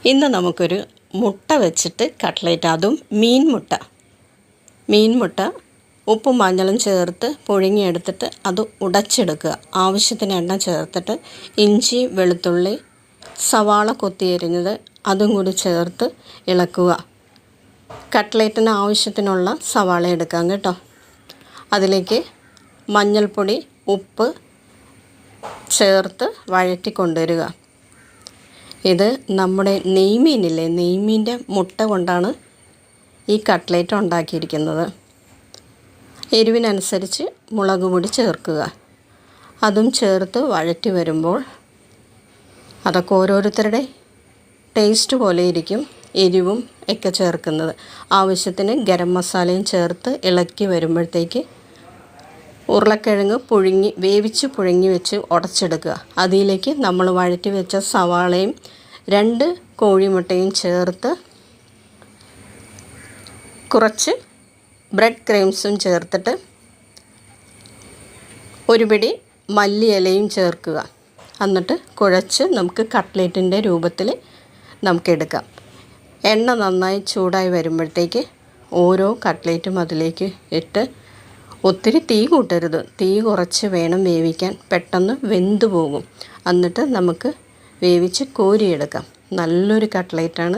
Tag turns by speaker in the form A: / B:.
A: ഇന്ന് നമുക്കൊരു മുട്ട വെച്ചിട്ട് കട്ട്ലേറ്റ്, അതും മീൻ മുട്ട ഉപ്പും മഞ്ഞളും ചേർത്ത് പുഴുങ്ങിയെടുത്തിട്ട് അത് ഉടച്ചെടുക്കുക. ആവശ്യത്തിന് എണ്ണ ചേർത്തിട്ട് ഇഞ്ചി, വെളുത്തുള്ളി, സവാള കൊത്തിയരിഞ്ഞത് അതും കൂടി ചേർത്ത് ഇളക്കുക. കട്ട്ലേറ്റിന് ആവശ്യത്തിനുള്ള സവാള എടുക്കാം കേട്ടോ. അതിലേക്ക് മഞ്ഞൾപ്പൊടി, ഉപ്പ് ചേർത്ത് വഴറ്റി കൊണ്ടുവരിക. ഇത് നമ്മുടെ നെയ്മീനില്ലേ, നെയ്മീൻ്റെ മുട്ട കൊണ്ടാണ് ഈ കട്ട്ലേറ്റ് ഉണ്ടാക്കിയിരിക്കുന്നത്. എരിവിനനുസരിച്ച് മുളക് പൊടി ചേർക്കുക. അതും ചേർത്ത് വഴറ്റി വരുമ്പോൾ അതൊക്കെ ഓരോരുത്തരുടെ ടേസ്റ്റ് പോലെ ഇരിക്കും, എരിവും ഒക്കെ ചേർക്കുന്നത്. ആവശ്യത്തിന് ഗരം മസാലയും ചേർത്ത് ഇളക്കി വരുമ്പോഴത്തേക്ക് ഉരുളക്കിഴങ്ങ് വേവിച്ച് പുഴുങ്ങി വെച്ച് ഉടച്ചെടുക്കുക. അതിലേക്ക് നമ്മൾ വഴറ്റി വെച്ച സവാളയും 2 കോഴിമുട്ടയും ചേർത്ത് കുറച്ച് ബ്രെഡ് ക്രംസും ചേർത്തിട്ട് ഒരു പിടി മല്ലിയിലയും ചേർക്കുക. എന്നിട്ട് കുഴച്ച് നമുക്ക് കട്ട്ലേറ്റിൻ്റെ രൂപത്തിൽ നമുക്കെടുക്കാം. എണ്ണ നന്നായി ചൂടായി വരുമ്പോഴത്തേക്ക് ഓരോ കട്ട്ലേറ്റും അതിലേക്ക് ഇട്ട് ഒത്തിരി തീ കൂട്ടരുത്, തീ കുറച്ച് വേണം വേവിക്കാൻ, പെട്ടെന്ന് വെന്തു പോകും. എന്നിട്ട് നമുക്ക് വേവിച്ച് കോരിയെടുക്കാം. നല്ലൊരു കട്ട്ലേറ്റാണ്.